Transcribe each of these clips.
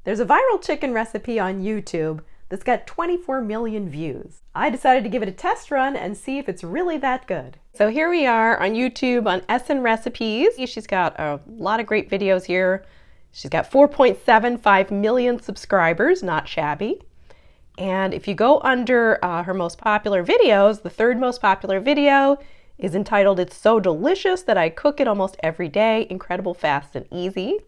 There's a viral chicken recipe on YouTube that's got 24 million views. I decided to give it a test run and see if it's really that good. So here we are on YouTube on Essen Recipes. She's got a lot of great videos here. She's got 4.75 million subscribers, not shabby. And if you go under her most popular videos, the third most popular video is entitled "It's So Delicious That I Cook It Almost Every Day, Incredible, Fast, and Easy."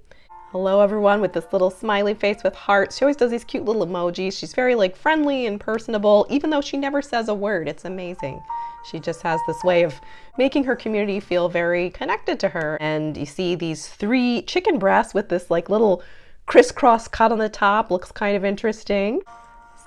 Hello everyone, with this little smiley face with hearts. She always does these cute little emojis. She's very friendly and personable, even though she never says a word. It's amazing. She just has this way of making her community feel very connected to her. And you see these 3 chicken breasts with this little crisscross cut on the top. Looks kind of interesting.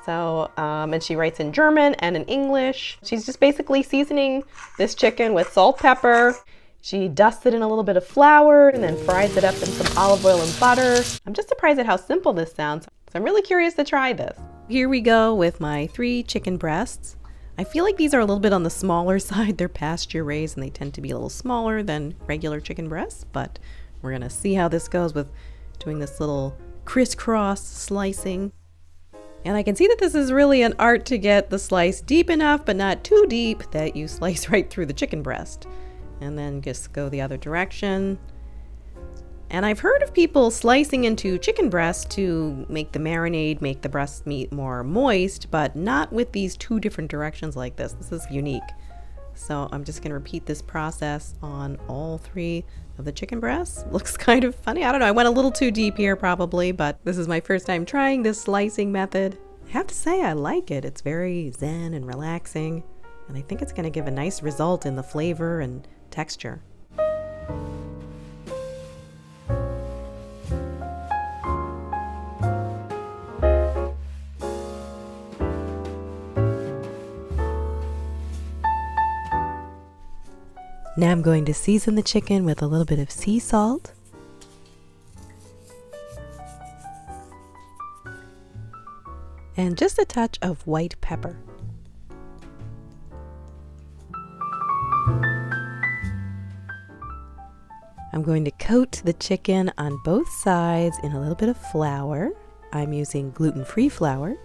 So, and she writes in German and in English. She's just basically seasoning this chicken with salt, pepper. She dusts it in a little bit of flour and then fries it up in some olive oil and butter. I'm just surprised at how simple this sounds. So I'm really curious to try this. Here we go with my 3 chicken breasts. I feel like these are a little bit on the smaller side. They're pasture raised and they tend to be a little smaller than regular chicken breasts, but we're gonna see how this goes with doing this little crisscross slicing. And I can see that this is really an art to get the slice deep enough, but not too deep that you slice right through the chicken breast. And then just go the other direction. And I've heard of people slicing into chicken breast to make the marinade, make the breast meat more moist, but not with these 2 different directions like this. This is unique. So I'm just gonna repeat this process on all 3 of the chicken breasts. Looks kind of funny. I don't know, I went a little too deep here probably, but this is my first time trying this slicing method. I have to say I like it. It's very zen and relaxing, and I think it's gonna give a nice result in the flavor and texture. Now I'm going to season the chicken with a little bit of sea salt, and just a touch of white pepper. I'm going to coat the chicken on both sides in a little bit of flour. I'm using gluten-free flour.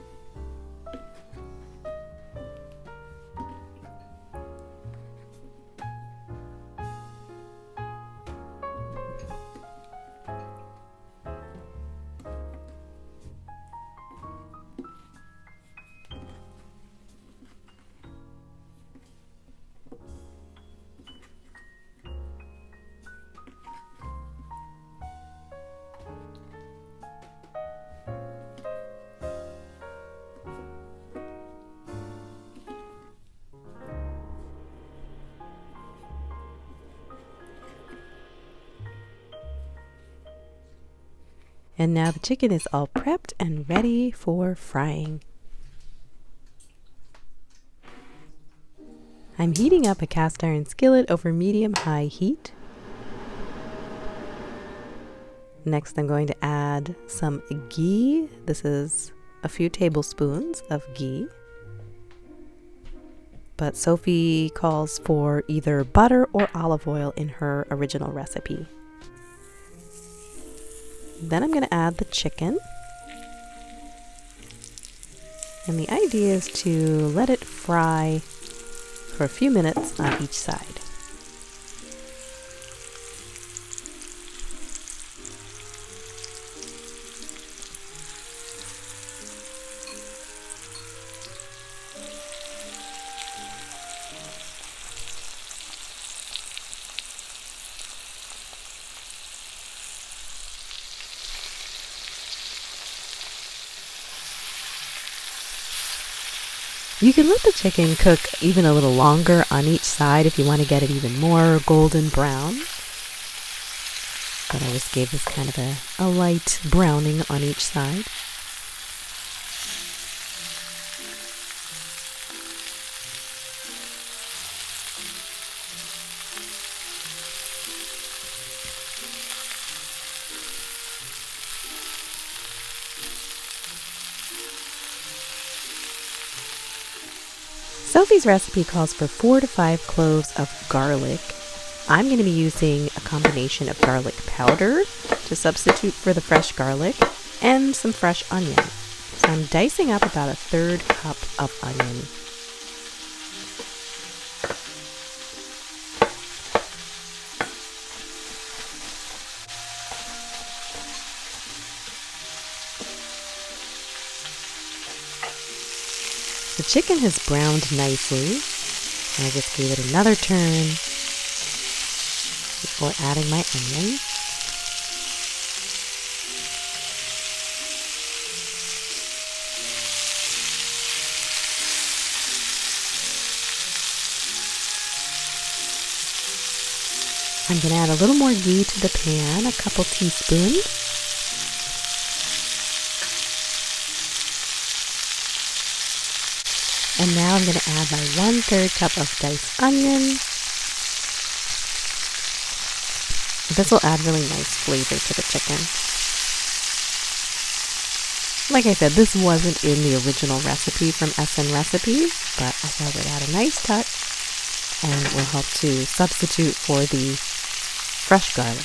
And now the chicken is all prepped and ready for frying. I'm heating up a cast iron skillet over medium-high heat. Next, I'm going to add some ghee. This is a few tablespoons of ghee. But Sophie calls for either butter or olive oil in her original recipe. Then I'm going to add the chicken. And the idea is to let it fry for a few minutes on each side. You can let the chicken cook even a little longer on each side if you want to get it even more golden brown. But I just gave this kind of a light browning on each side. Sophie's recipe calls for 4 to 5 cloves of garlic. I'm going to be using a combination of garlic powder to substitute for the fresh garlic, and some fresh onion. So I'm dicing up about a 1/3 cup of onion. The chicken has browned nicely, and I just gave it another turn before adding my onion. I'm going to add a little more ghee to the pan, a couple teaspoons. And now I'm going to add my 1/3 cup of diced onion. This will add really nice flavor to the chicken. Like I said, this wasn't in the original recipe from Essen Recipes, but I thought it would add a nice touch and it will help to substitute for the fresh garlic.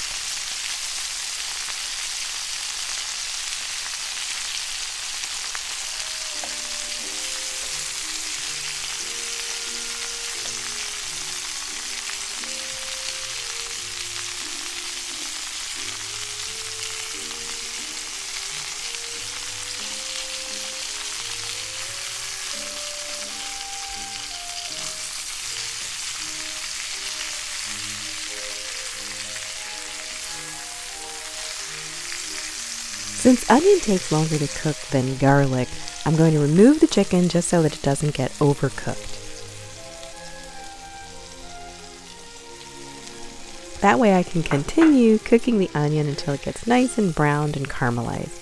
Since onion takes longer to cook than garlic, I'm going to remove the chicken just so that it doesn't get overcooked. That way I can continue cooking the onion until it gets nice and browned and caramelized.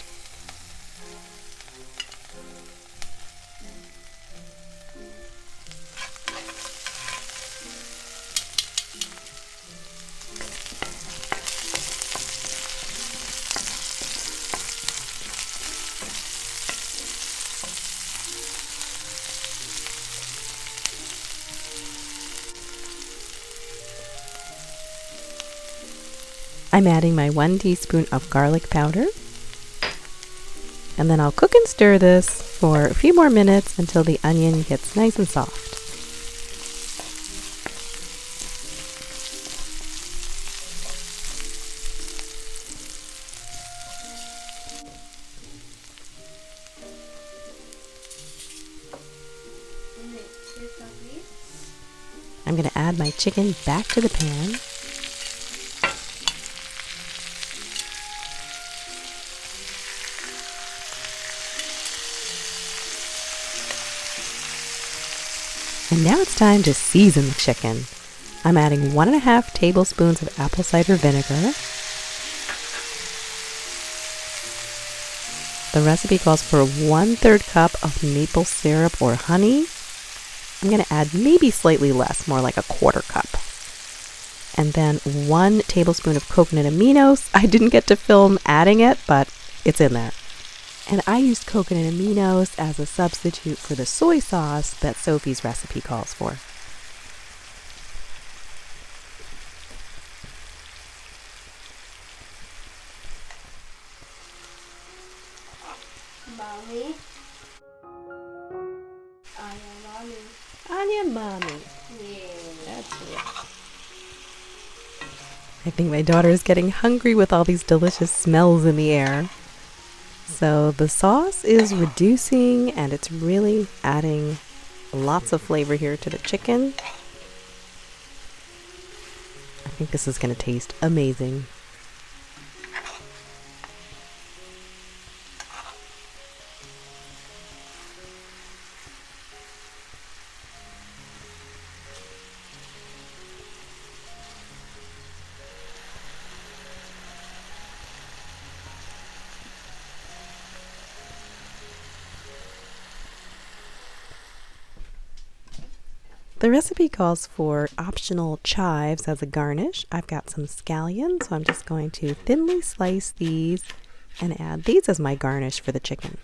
I'm adding my 1 teaspoon of garlic powder, and then I'll cook and stir this for a few more minutes until the onion gets nice and soft. I'm going to add my chicken back to the pan. And now it's time to season the chicken. I'm adding 1½ tablespoons of apple cider vinegar. The recipe calls for 1/3 cup of maple syrup or honey. I'm going to add maybe slightly less, more like a 1/4 cup. And then 1 tablespoon of coconut aminos. I didn't get to film adding it, but it's in there. And I used coconut aminos as a substitute for the soy sauce that Sophie's recipe calls for. Mommy. Anya mommy. Anya mommy. Yeah. That's it. I think my daughter is getting hungry with all these delicious smells in the air. So the sauce is reducing and it's really adding lots of flavor here to the chicken. I think this is going to taste amazing. The recipe calls for optional chives as a garnish. I've got some scallions, so I'm just going to thinly slice these and add these as my garnish for the chicken.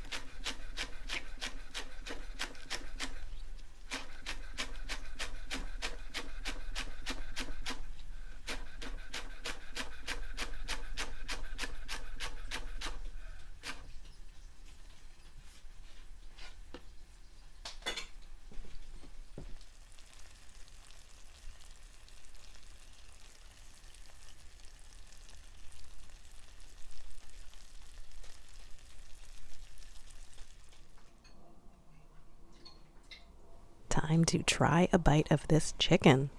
Time to try a bite of this chicken.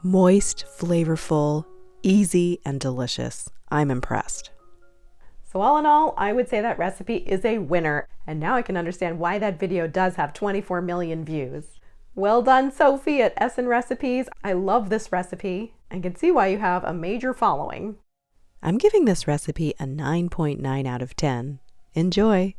Moist, flavorful, easy, and delicious. I'm impressed. So all in all, I would say that recipe is a winner, and now I can understand why that video does have 24 million views. Well done, Sophie at Essen Recipes. I love this recipe and can see why you have a major following. I'm giving this recipe a 9.9 out of 10. Enjoy!